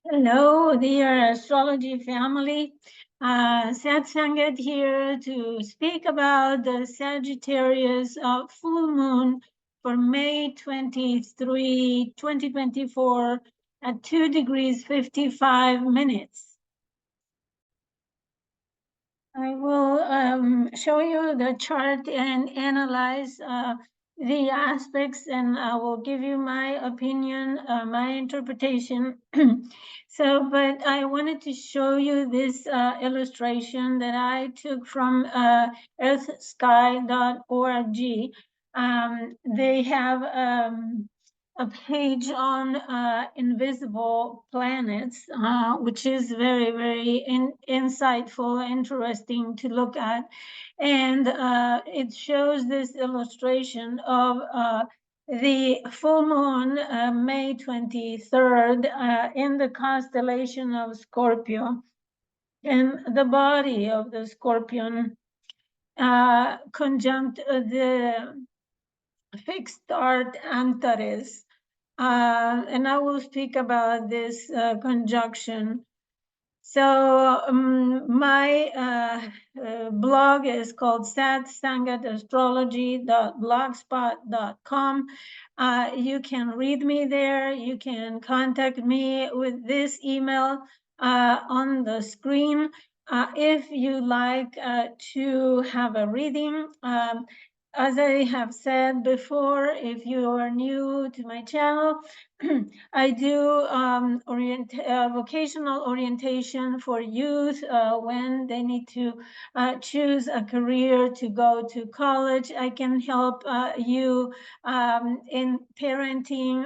Hello, dear astrology family. Sangat here to speak about the Sagittarius full moon for May 23, 2024 at 2 degrees 55 minutes. I will show you the chart and analyze the aspects, and I will give you my opinion, my interpretation. But I wanted to show you this illustration that I took from earthsky.org. They have a page on invisible planets, which is very, very insightful, interesting to look at. And it shows this illustration of the full moon, May 23rd, in the constellation of Scorpio. And the body of the Scorpion conjunct the fixed star Antares. And I will speak about this conjunction. So my blog is called satsangatastrology.blogspot.com. You can read me there. You can contact me with this email on the screen. If you like to have a reading, as I have said before, if you are new to my channel, I do vocational orientation for youth when they need to choose a career to go to college. I can help you in parenting,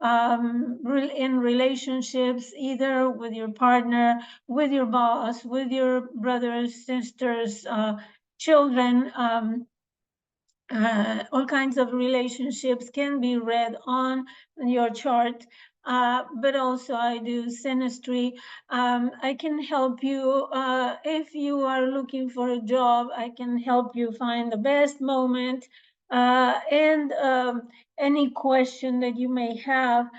in relationships, either with your partner, with your boss, with your brothers, sisters, children. All kinds of relationships can be read on your chart, but also I do synastry. I can help you if you are looking for a job. I can help you find the best moment, and any question that you may have,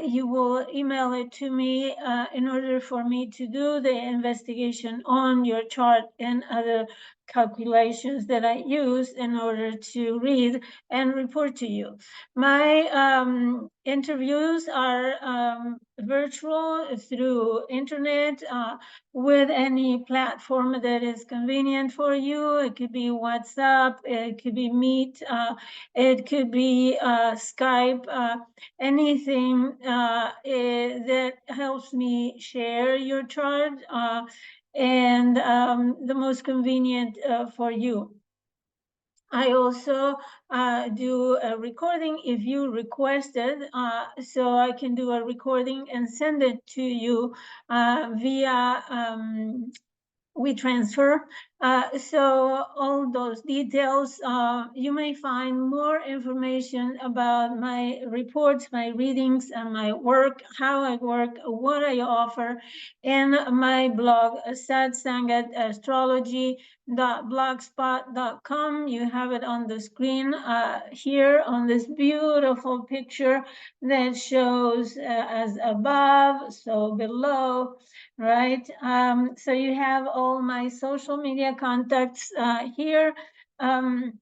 you will email it to me in order for me to do the investigation on your chart and other calculations that I use in order to read and report to you. My interviews are virtual through internet with any platform that is convenient for you. It could be WhatsApp, it could be Meet, it could be Skype, anything that helps me share your chart and the most convenient for you. I also do a recording if you requested, so I can do a recording and send it to you via WeTransfer. So all those details, you may find more information about my reports, my readings, and my work, how I work, what I offer in my blog, satsangatastrology.blogspot.com. You have it on the screen here on this beautiful picture that shows as above, so below, right? So you have all my social media contacts here. I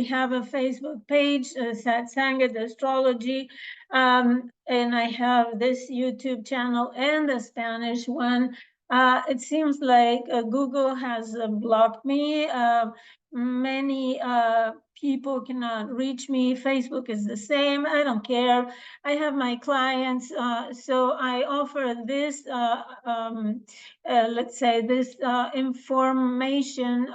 have a Facebook page, Satsangat Astrology, and I have this YouTube channel and the Spanish one. It seems like Google has blocked me. Many people cannot reach me. Facebook is the same. I don't care. I have my clients, so I offer this, let's say, this information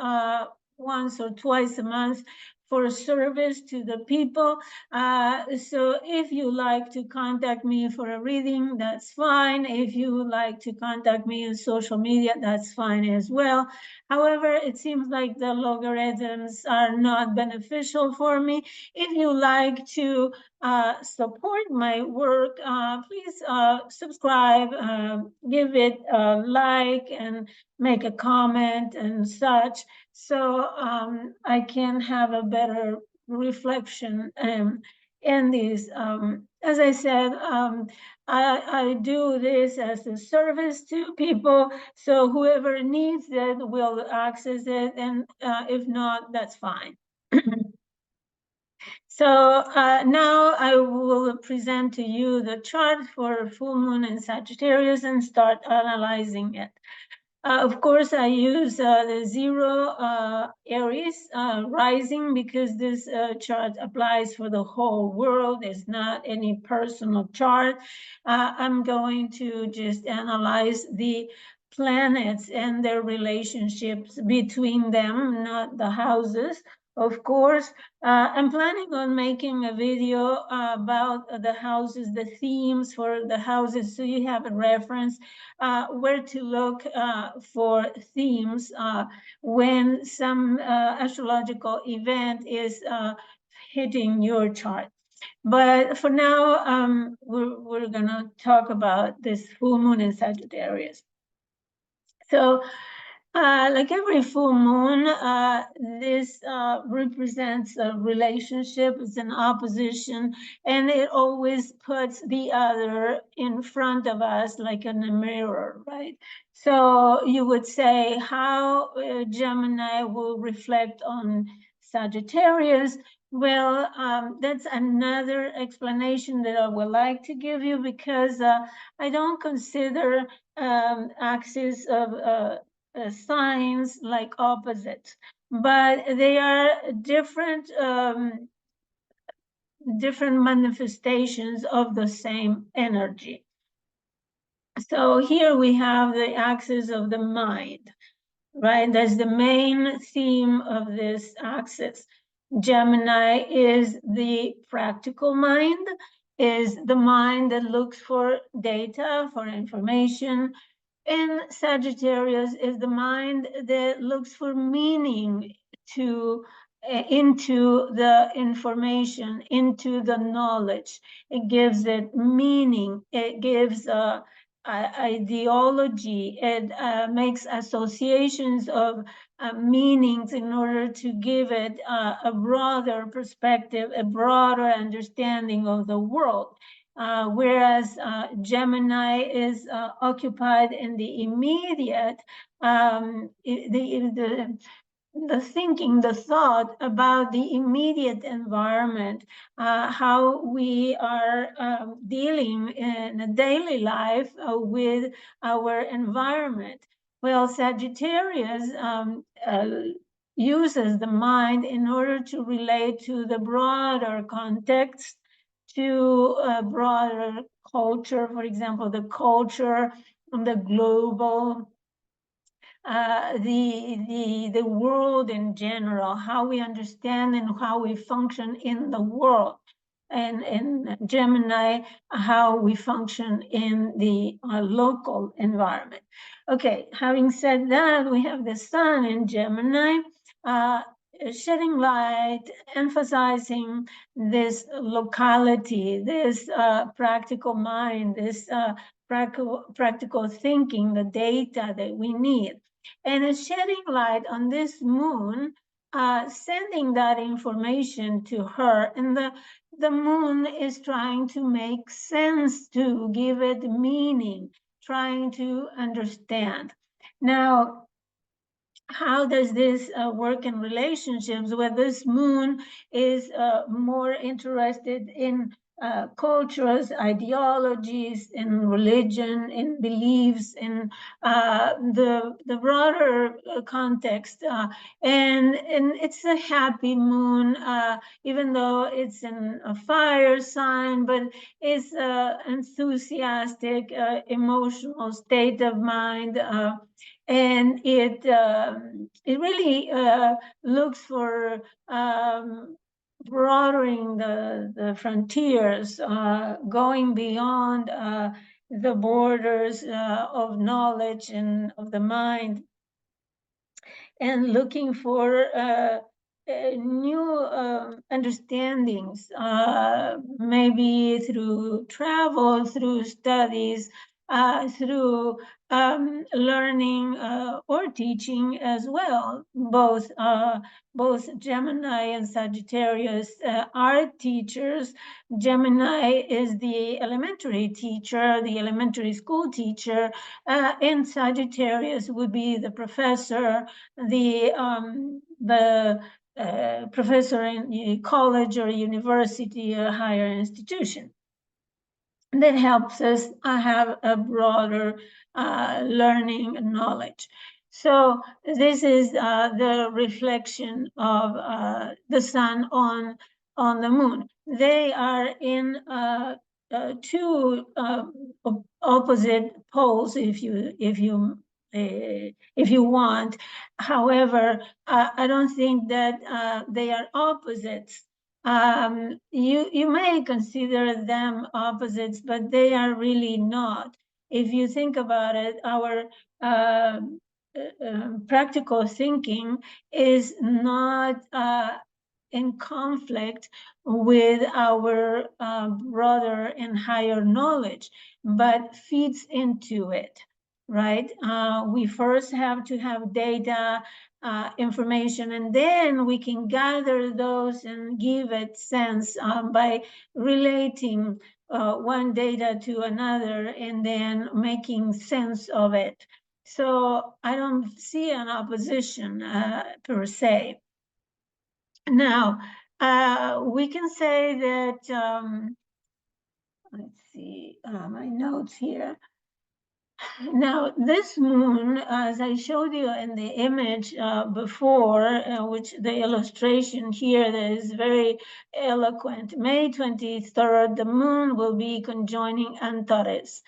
once or twice a month for service to the people. So if you like to contact me for a reading, that's fine. If you like to contact me in social media, that's fine as well. However, it seems like the logarithms are not beneficial for me. If you like to support my work, please subscribe, give it a like, and make a comment and such, so I can have a better reflection end this. As I said, I do this as a service to people, so whoever needs it will access it, and if not, that's fine. So now I will present to you the chart for full moon in Sagittarius and start analyzing it. Of course, I use the zero Aries rising because this chart applies for the whole world. It's not any personal chart. I'm going to just analyze the planets and their relationships between them, not the houses. Of course, I'm planning on making a video about the houses, the themes for the houses, so you have a reference where to look for themes when some astrological event is hitting your chart. But for now, we're going to talk about this full moon in Sagittarius. So like every full moon, this represents a relationship, it's an opposition, and it always puts the other in front of us like in a mirror, right? So you would say how Gemini will reflect on Sagittarius. Well, that's another explanation that I would like to give you because I don't consider axis of signs like opposites, but they are different different manifestations of the same energy. So here we have the axis of the mind, right? That's the main theme of this axis. Gemini is the practical mind, is the mind that looks for data, for information, and Sagittarius is the mind that looks for meaning to into the information, into the knowledge. It gives it meaning. It gives ideology. It makes associations of meanings in order to give it a broader perspective, a broader understanding of the world. Whereas Gemini is occupied in the immediate, the thinking, the thought about the immediate environment, how we are dealing in a daily life with our environment. Well, Sagittarius uses the mind in order to relate to the broader context, to a broader culture, for example, the culture, the global, the world in general, how we understand and how we function in the world. And in Gemini, how we function in the local environment. Okay, having said that, we have the sun in Gemini, shedding light, emphasizing this locality, this practical mind, this practical thinking, the data that we need. And it's shedding light on this moon, sending that information to her. And the moon is trying to make sense, to give it meaning, trying to understand. Now, how does this work in relationships where this moon is more interested in cultures, ideologies, in religion, in beliefs, in the broader context, and it's a happy moon, even though it's in a fire sign, but it's enthusiastic, emotional state of mind. And it really looks for broadening the frontiers, going beyond the borders of knowledge and of the mind, and looking for new maybe through travel, through studies, through learning or teaching as well. Both Gemini and Sagittarius are teachers. Gemini is the elementary teacher, the elementary school teacher, and Sagittarius would be the professor, the professor in a college or university or higher institution. That helps us have a broader learning and knowledge. So this is the reflection of the sun on the moon. They are in two opposite poles, if you want. However, I don't think that they are opposites. You may consider them opposites, but they are really not. If you think about it, our practical thinking is not in conflict with our broader and higher knowledge, but feeds into it, right? We first have to have data, information, and then we can gather those and give it sense by relating one data to another and then making sense of it. So I don't see an opposition per se. Now, we can say that, let's see my notes here. Now, this moon, as I showed you in the image before, which the illustration here that is very eloquent, May 23rd, the moon will be conjoining Antares.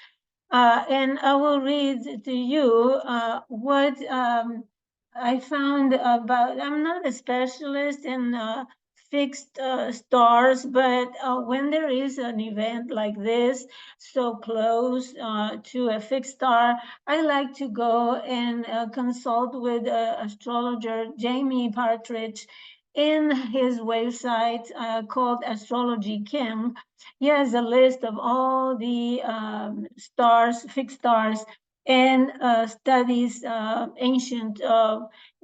And I will read to you what I found about. I'm not a specialist in fixed stars, but when there is an event like this, so close to a fixed star, I like to go and consult with astrologer Jamie Partridge in his website called Astrology King. He has a list of all the stars, fixed stars, and studies, ancient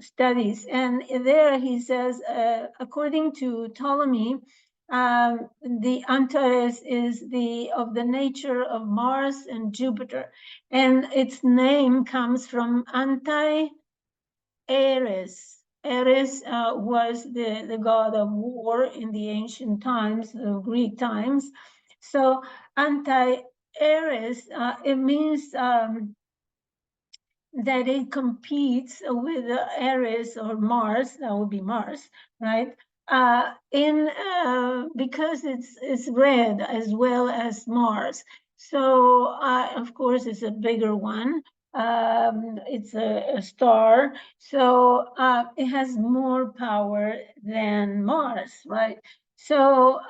studies. And there he says, according to Ptolemy, the Antares is of the nature of Mars and Jupiter, and its name comes from Ares. Ares was the god of war in the ancient times, the Greek times. So Antares, it means that it competes with Ares or Mars. That would be Mars, right? Because it's red as well as Mars. So of course it's a bigger one. It's a star, so it has more power than Mars, right? So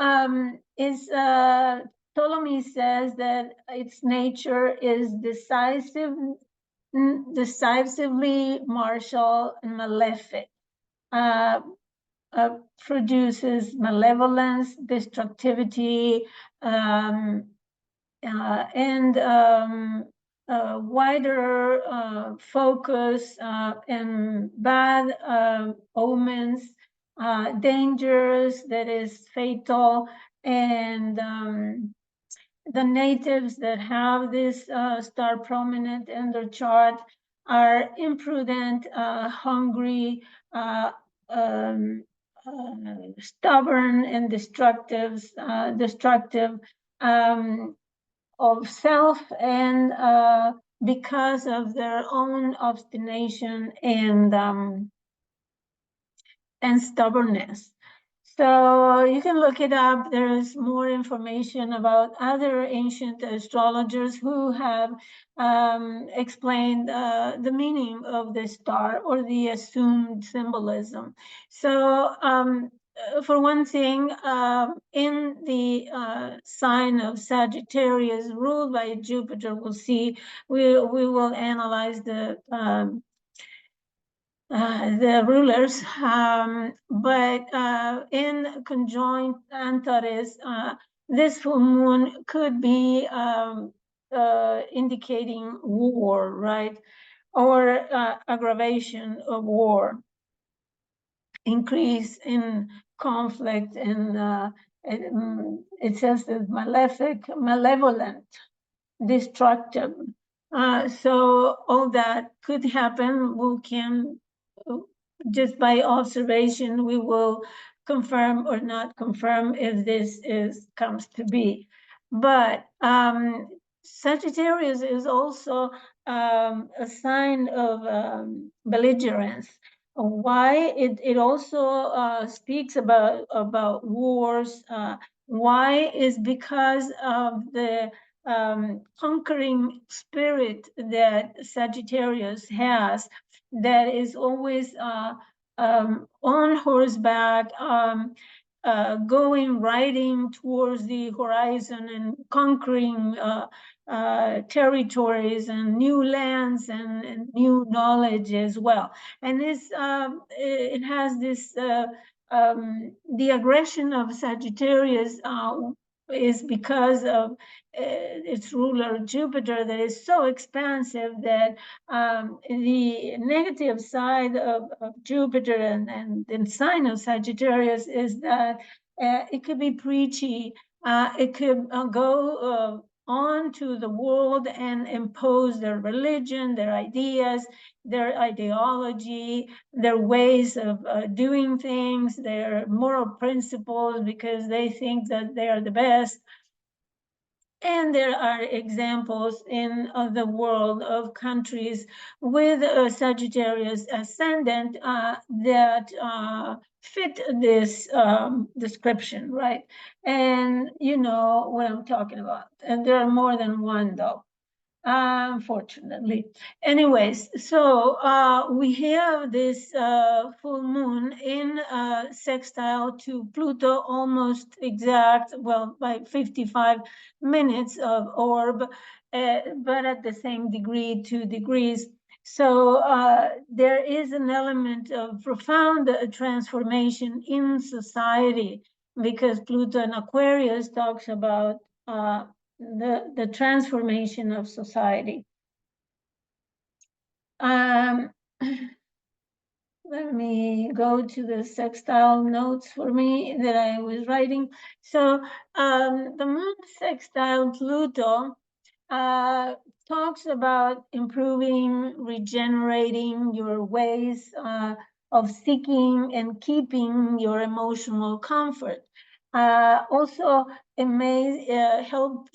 Ptolemy says that its nature is decisively martial and malefic, produces malevolence, destructivity, and wider focus and bad omens, dangers that is fatal, and the natives that have this star prominent in their chart are imprudent, hungry, um, stubborn, and destructive of self, and because of their own obstination and stubbornness. So you can look it up. There is more information about other ancient astrologers who have explained the meaning of the star or the assumed symbolism. So for one thing, in the sign of Sagittarius ruled by Jupiter, we will analyze the rulers, but in conjoined Antares, this full moon could be indicating war, right? Or aggravation of war, increase in conflict, and it says that malefic, malevolent, destructive. So all that could happen. We can, just by observation, we will confirm or not confirm if this comes to be. But Sagittarius is also a sign of belligerence. Why? It also speaks about wars. Why is because of the conquering spirit that Sagittarius has, that is always on horseback, going, riding towards the horizon and conquering territories and new lands and new knowledge as well. And it has this, the aggression of Sagittarius is because of its ruler Jupiter, that is so expansive that the negative side of Jupiter and sign of Sagittarius is that it could be preachy. It could go on to the world and impose their religion, their ideas, their ideology, their ways of doing things, their moral principles, because they think that they are the best. And there are examples in the world of countries with a Sagittarius ascendant that fit this description, right? And you know what I'm talking about. And there are more than one, though, unfortunately. Anyways, so we have this full moon in sextile to Pluto, almost exact, well, by 55 minutes of orb, but at the same degree, 2 degrees. So there is an element of profound transformation in society, because Pluto in Aquarius talks about the transformation of society. Let me go to the sextile notes for me that I was writing. So the moon sextile Pluto talks about improving, regenerating your ways of seeking and keeping your emotional comfort. Also, it may help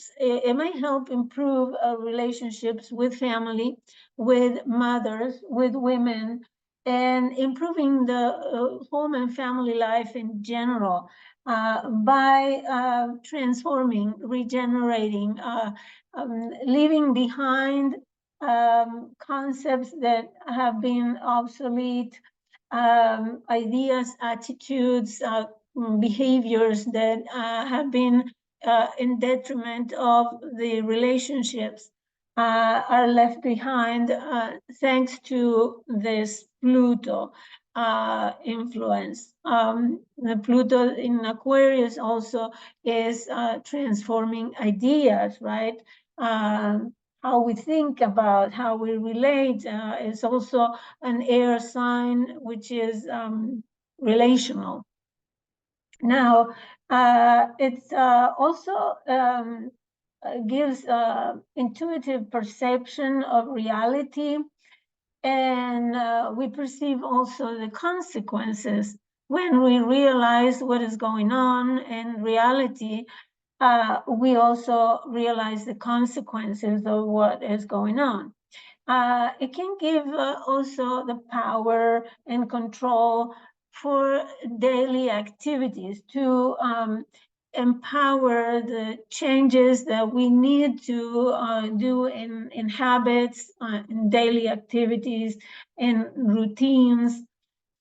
improve relationships with family, with mothers, with women, and improving the home and family life in general by transforming, regenerating, leaving behind concepts that have been obsolete, ideas, attitudes, behaviors that have been in detriment of the relationships are left behind thanks to this Pluto influence. The Pluto in Aquarius also is transforming ideas, right? How we think about, how we relate is also an air sign, which is relational. Now, it's also gives intuitive perception of reality, and we perceive also the consequences when we realize what is going on in reality. We also realize the consequences of what is going on. It can give also the power and control for daily activities to empower the changes that we need to do in habits, in daily activities, in routines.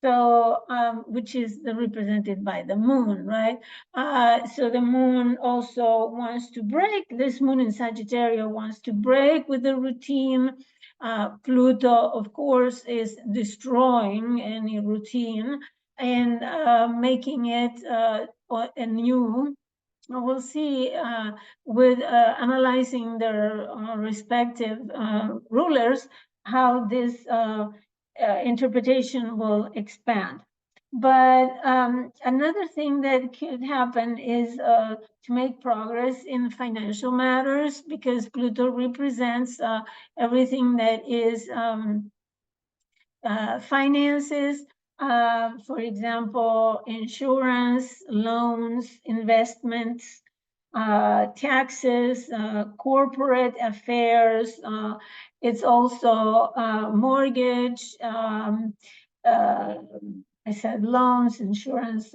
So, which is represented by the moon, right? So the moon also wants to break, this moon in Sagittarius wants to break with the routine. Pluto, of course, is destroying any routine and making it anew. we'll see with analyzing their respective rulers how this interpretation will expand. But another thing that could happen is to make progress in financial matters, because Pluto represents everything that is finances, for example, insurance, loans, investments, taxes, corporate affairs. It's also mortgage, uh, I said loans, insurance,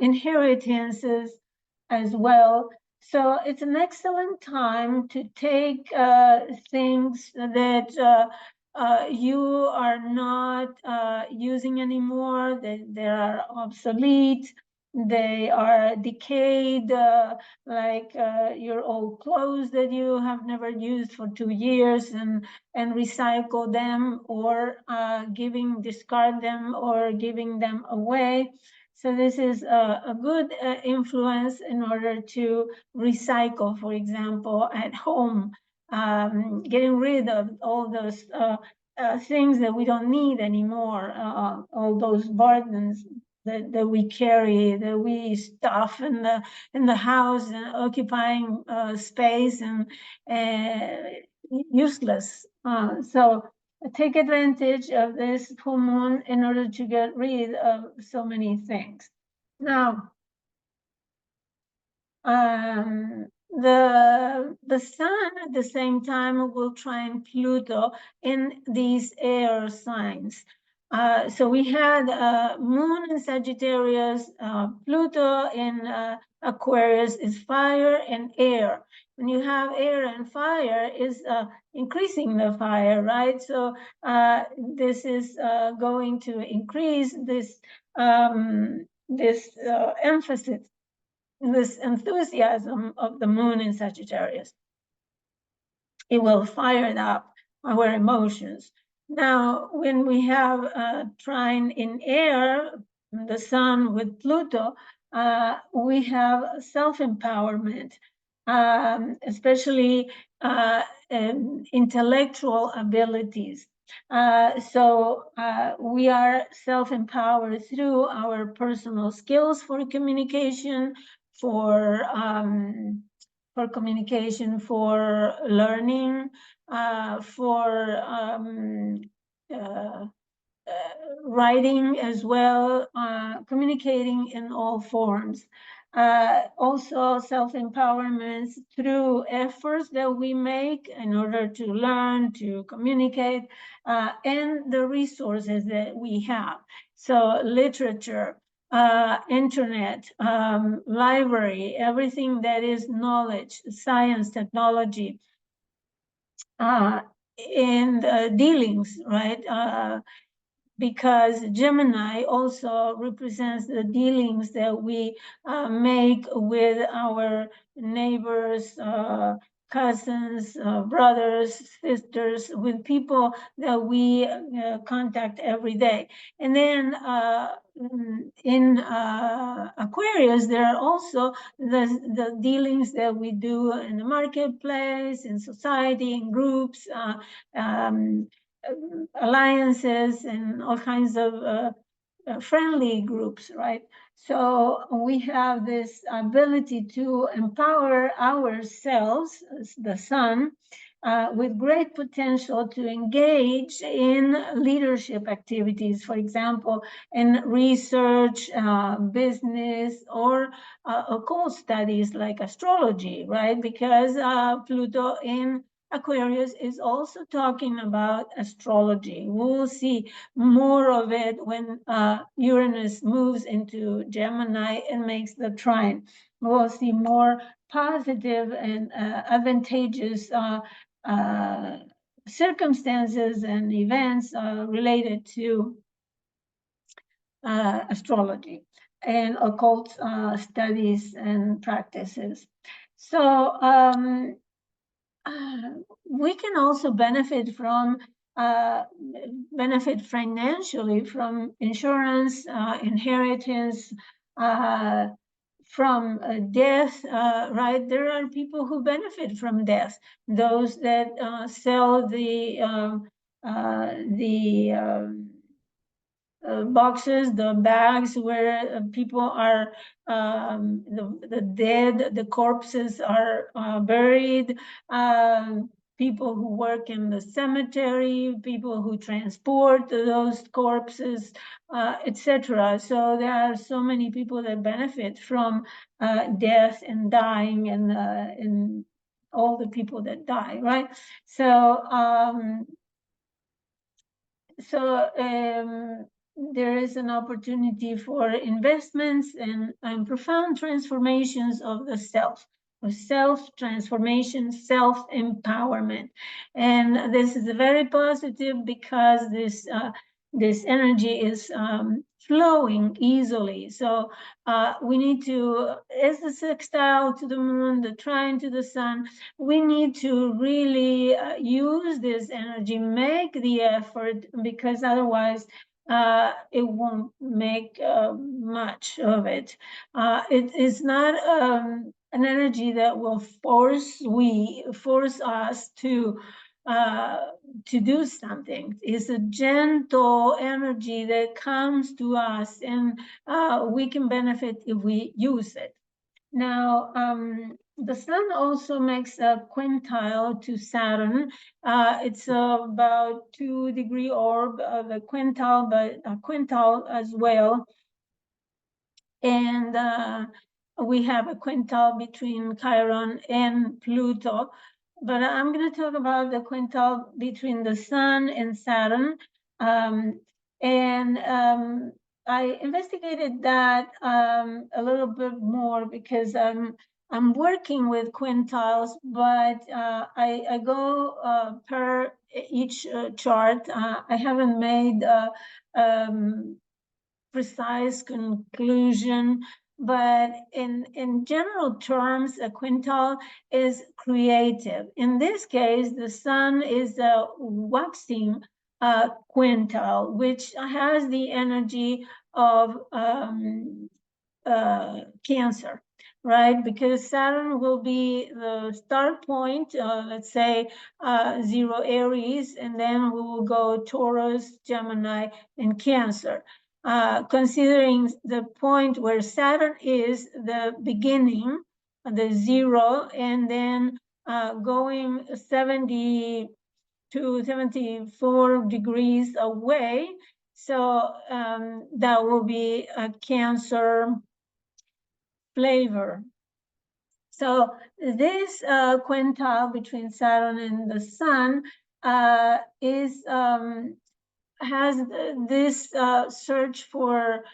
inheritances as well. So it's an excellent time to take things that you are not using anymore, that they are obsolete, they are decayed, like your old clothes that you have never used for 2 years, and recycle them, or discard them, or giving them away. So this is a good influence in order to recycle, for example, at home, getting rid of all those things that we don't need anymore, all those burdens that we carry, that we stuff in the house, and occupying space, and useless. So take advantage of this full moon in order to get rid of so many things. Now, the sun at the same time will trine Pluto in these air signs. So we had moon in Sagittarius, Pluto in Aquarius is fire and air. When you have air and fire, is increasing the fire, right? So this is going to increase this emphasis, this enthusiasm of the moon in Sagittarius. It will fire up our emotions. Now, when we have a trine in air, the sun with Pluto, we have self-empowerment, especially intellectual abilities. So we are self-empowered through our personal skills for communication, for communication, for learning, for writing as well, communicating in all forms. Also self-empowerment through efforts that we make in order to learn, to communicate, and the resources that we have. So literature, internet, library, everything that is knowledge, science, technology, and dealings, right? Because Gemini also represents the dealings that we make with our neighbors, cousins, brothers, sisters, with people that we contact every day. And then in Aquarius, there are also the dealings that we do in the marketplace, in society, in groups, alliances, and all kinds of friendly groups, right? So we have this ability to empower ourselves, the sun, with great potential to engage in leadership activities, for example, in research, business, or occult studies like astrology, right? Because Pluto in Aquarius is also talking about astrology. We'll see more of it when Uranus moves into Gemini and makes the trine. We'll see more positive and advantageous circumstances and events related to astrology and occult studies and practices. So we can also benefit financially from insurance, inheritance, from death, right? There are people who benefit from death. Those that sell the boxes, the bags where people are, the dead, the corpses are buried, people who work in the cemetery, people who transport those corpses, etc. So there are so many people that benefit from death and dying, and all the people that die, right? So there is an opportunity for investments and profound transformations of the self, of self-transformation, self-empowerment. And this is very positive because this energy is flowing easily. So we need to, as the sextile to the moon, the trine to the sun, we need to really use this energy, make the effort, because otherwise it won't make much of it. It is not an energy that will force us to do something. It's a gentle energy that comes to us, and we can benefit if we use it. Now, the sun also makes a quintile to Saturn. It's about 2-degree orb of a quintile, but a quintile as well. And we have a quintile between Chiron and Pluto. But I'm going to talk about the quintile between the sun and Saturn. I investigated that a little bit more because I'm working with quintiles, but I go per each chart. I haven't made precise conclusion, but in general terms, a quintile is creative. In this case, the sun is a waxing quintile, which has the energy of Cancer, right? Because Saturn will be the start point, let's say 0 Aries, and then we will go Taurus, Gemini, and Cancer. Considering the point where Saturn is the beginning, the 0, and then going 70 to 74 degrees away. So that will be a Cancer flavor. So this quintile between Saturn and the Sun has this search for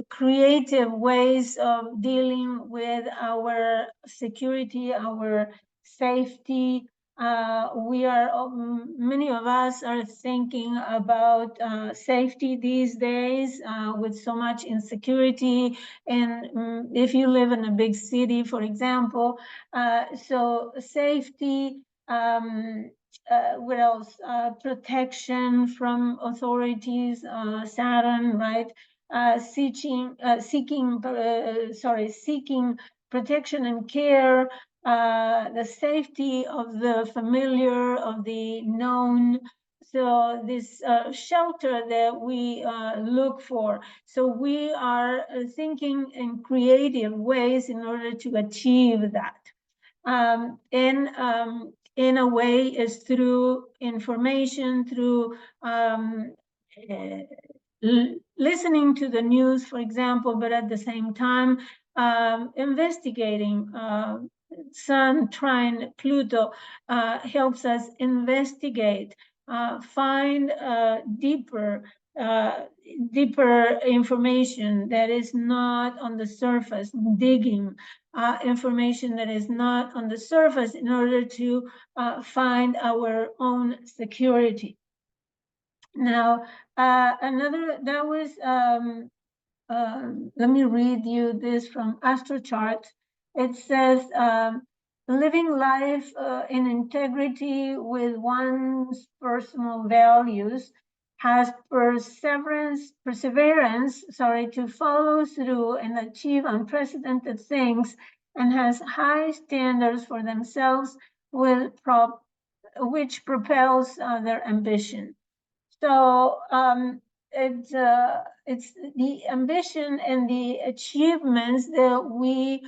creative ways of dealing with our security, our safety. Many of us are thinking about safety these days with so much insecurity. And if you live in a big city, for example, so safety, what else? Protection from authorities, Saturn, right? Seeking protection and care, the safety of the familiar, of the known. So this shelter that we look for. So we are thinking in creative ways in order to achieve that. In a way, is through information, through listening to the news, for example, but at the same time investigating. Sun, trine, Pluto helps us investigate, find deeper information that is not on the surface, digging information that is not on the surface in order to find our own security. Now, that was, let me read you this from Astrochart. It says, living life in integrity with one's personal values has perseverance, to follow through and achieve unprecedented things, and has high standards for themselves, which propels their ambition. So it's the ambition and the achievements that we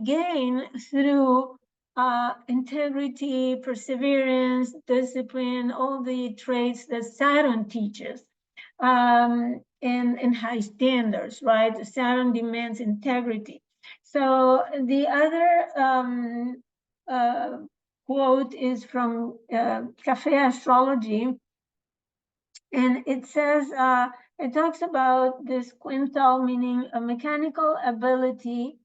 gain through integrity, perseverance, discipline, all the traits that Saturn teaches, and high standards, right? Saturn demands integrity. So the other quote is from Cafe Astrology, and it says, it talks about this quintil, meaning a mechanical ability,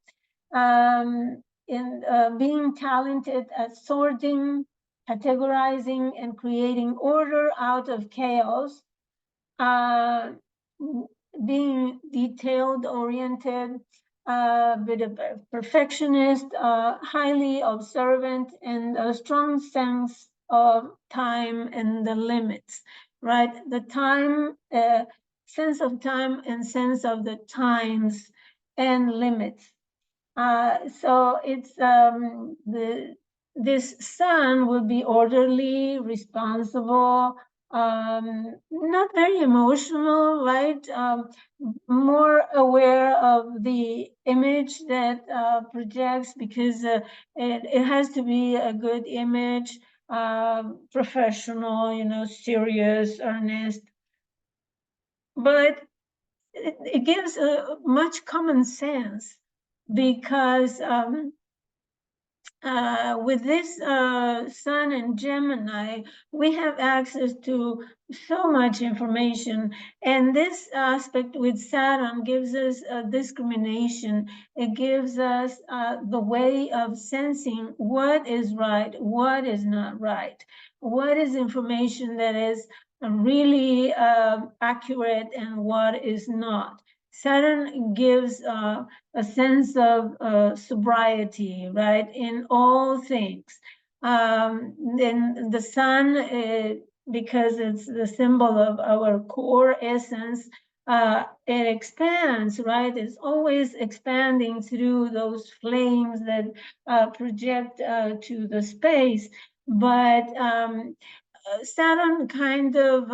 in being talented at sorting, categorizing, and creating order out of chaos, being detailed oriented, a bit of a perfectionist, highly observant, and a strong sense of time and the limits, right? The time, sense of time and sense of the times and limits. So it's this sun will be orderly, responsible, not very emotional, right? More aware of the image that projects, because it has to be a good image, professional, serious, earnest. But it gives much common sense, because with this Sun and Gemini, we have access to so much information. And this aspect with Saturn gives us discrimination. It gives us the way of sensing what is right, what is not right, what is information that is really accurate and what is not. Saturn gives a sense of sobriety, right, in all things. Then the sun, because it's the symbol of our core essence, it expands, right? It's always expanding through those flames that project to the space. But Saturn kind of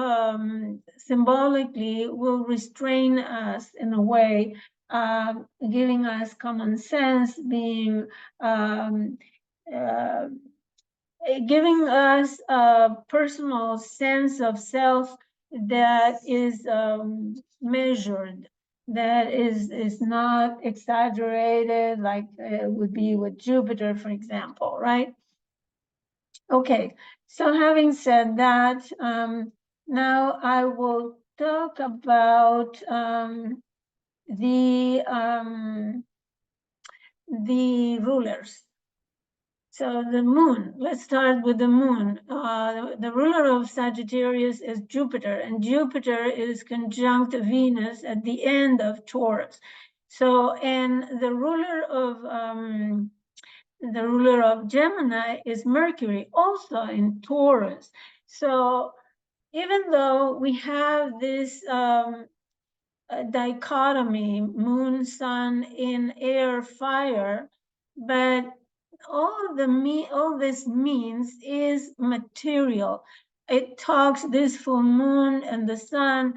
symbolically will restrain us in a way, giving us common sense, being uh, giving us a personal sense of self that is measured, that is not exaggerated, like it would be with Jupiter, for example, right? Okay, so having said that, now I will talk about the rulers. So the moon, let's start with the moon. The ruler of Sagittarius is Jupiter, and Jupiter is conjunct Venus at the end of Taurus. So, and the ruler of Gemini is Mercury, also in Taurus. So even though we have this dichotomy, moon, sun, in air, fire, but all this means is material. It talks this full moon and the sun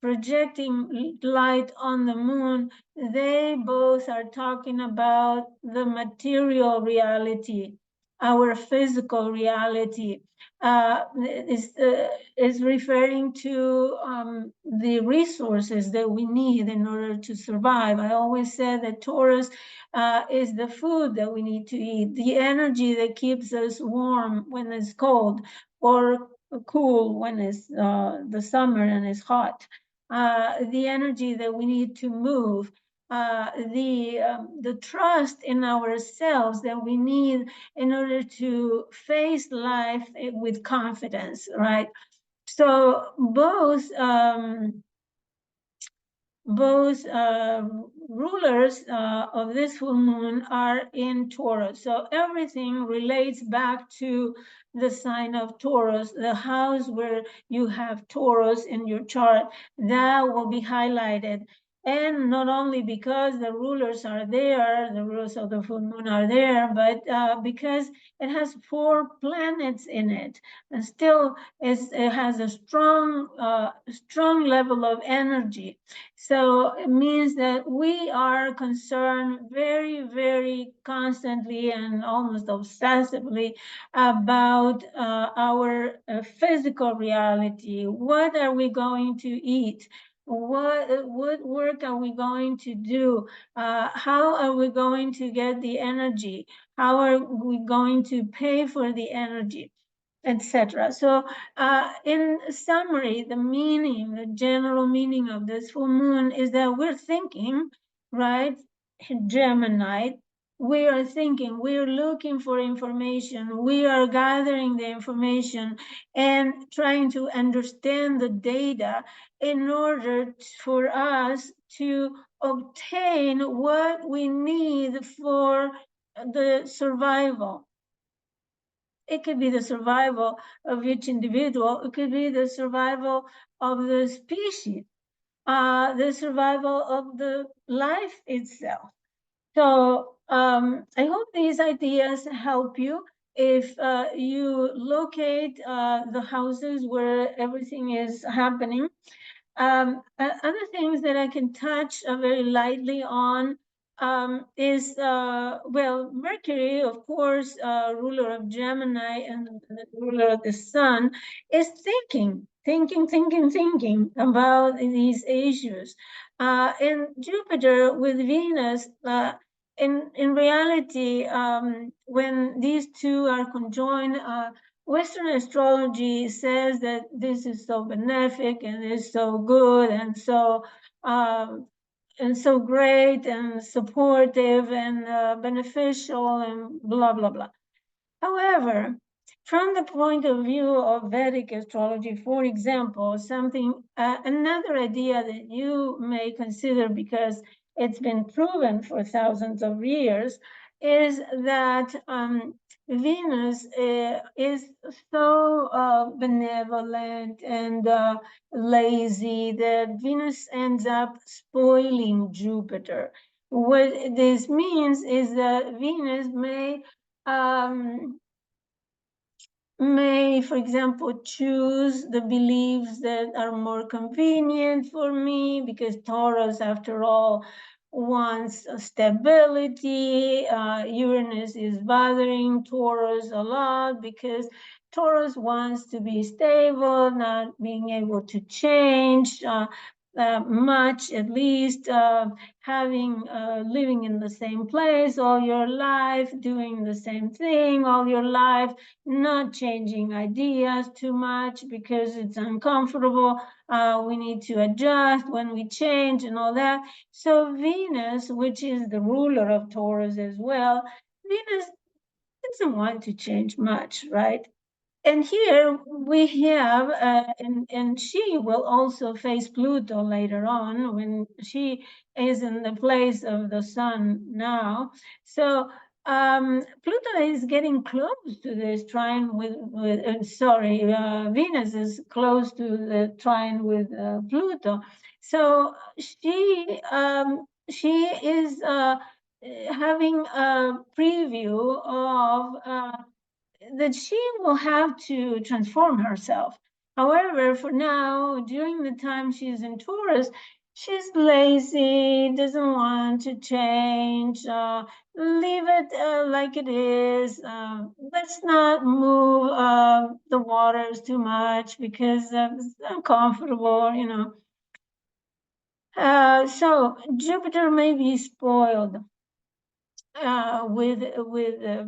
projecting light on the moon. They both are talking about the material reality, our physical reality. Is referring to the resources that we need in order to survive. I always said that Taurus is the food that we need to eat, the energy that keeps us warm when it's cold, or cool when it's the summer and it's hot, the energy that we need to move, the trust in ourselves that we need in order to face life with confidence, right? So both both rulers of this full moon are in Taurus. So everything relates back to the sign of Taurus, the house where you have Taurus in your chart, that will be highlighted. And not only because the rulers are there, the rulers of the full moon are there, but because it has 4 planets in it, and still it has a strong level of energy. So it means that we are concerned very, very constantly and almost obsessively about our physical reality. What are we going to eat? What work are we going to do? How are we going to get the energy? How are we going to pay for the energy, etc.? So in summary, the general meaning of this full moon is that we're thinking, right? Gemini, we are thinking, we're looking for information, we are gathering the information and trying to understand the data in order for us to obtain what we need for the survival. It could be the survival of each individual. It could be the survival of the species, the survival of the life itself. So I hope these ideas help you. If you locate the houses where everything is happening, other things that I can touch very lightly on is, well, Mercury, of course, ruler of Gemini and the ruler of the sun, is thinking about these issues. And Jupiter with Venus, in reality, when these two are conjoined, Western astrology says that this is so benefic and is so good um, and so great and supportive and beneficial and blah blah blah. However, from the point of view of Vedic astrology, for example, another idea that you may consider because it's been proven for thousands of years is that Venus is so benevolent and lazy that Venus ends up spoiling Jupiter. What this means is that Venus um, may, for example, choose the beliefs that are more convenient for me, because Taurus, after all, wants stability. Uranus is bothering Taurus a lot because Taurus wants to be stable, not being able to change much, at least having living in the same place all your life, doing the same thing all your life, not changing ideas too much because it's uncomfortable. We need to adjust when we change and all that. So Venus, which is the ruler of Taurus as well, Venus doesn't want to change much, right? And here we have, and she will also face Pluto later on when she is in the place of the sun now. So Pluto is getting close to this trine Venus is close to the trine with Pluto. So she is having a preview of that she will have to transform herself. However, for now, during the time she's in Taurus, she's lazy, doesn't want to change, leave it like it is. Let's not move the waters too much because it's uncomfortable, you know. So Jupiter may be spoiled with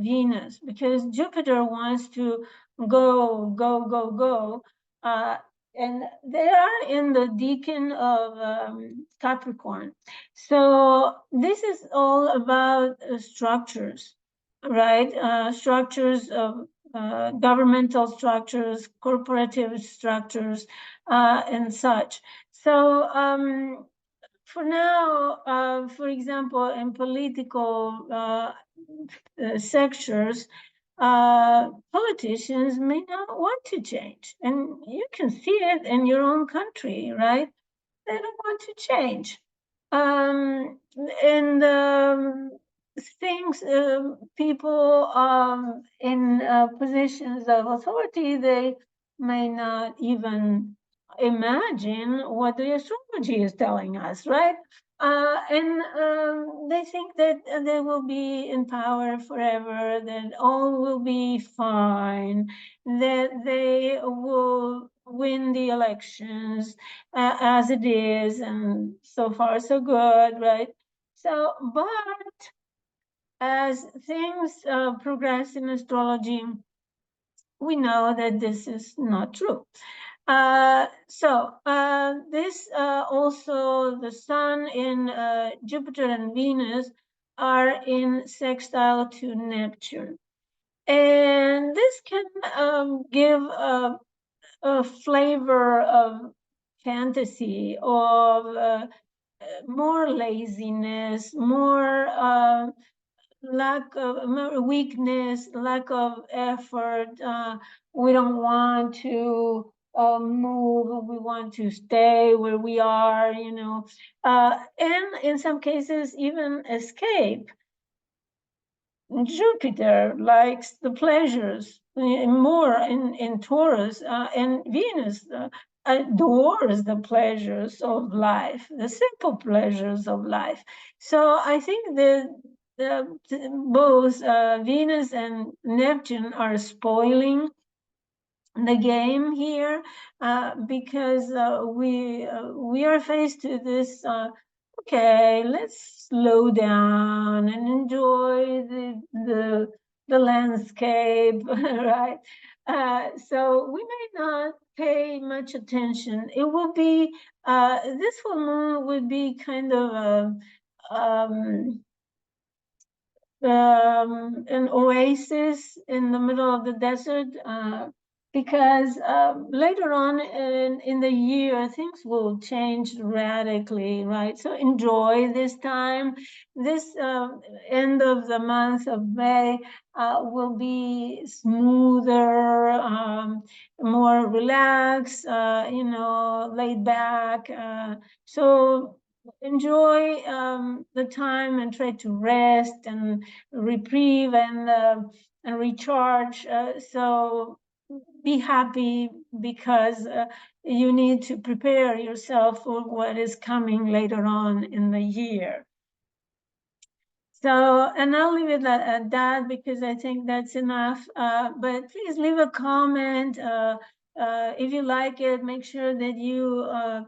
Venus, because Jupiter wants to go, and they are in the decan of Capricorn. So this is all about structures, right? Structures of governmental structures, corporative structures, and such. So for now, for example, in political sectors, politicians may not want to change. And you can see it in your own country, right? They don't want to change. And things, people in positions of authority, they may not even imagine what the astrology is telling us, right? And they think that they will be in power forever, that all will be fine, that they will win the elections as it is, and so far so good, right? So, but as things progress in astrology, we know that this is not true. This also, the Sun in Jupiter and Venus are in sextile to Neptune. And this can give a flavor of fantasy, of more laziness, more lack of weakness, lack of effort. We don't want to move. We want to stay where we are, you know, and in some cases even escape. Jupiter likes the pleasures more in Taurus, and Venus adores the pleasures of life, the simple pleasures of life. So I think that both Venus and Neptune are spoiling the game here, because we are faced to this. Okay, let's slow down and enjoy the landscape, right? So we may not pay much attention. It will be this full moon would be kind of a an oasis in the middle of the desert, because later on in the year, things will change radically, right? So enjoy this time. This end of the month of May will be smoother, more relaxed, you know, laid back. So enjoy the time and try to rest and reprieve and recharge. So be happy, because you need to prepare yourself for what is coming later on in the year. So, and I'll leave it at that, because I think that's enough. But please leave a comment. If you like it, make sure that you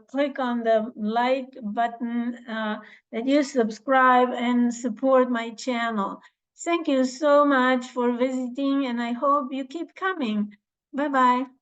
click on the like button, that you subscribe and support my channel. Thank you so much for visiting, and I hope you keep coming. Bye-bye.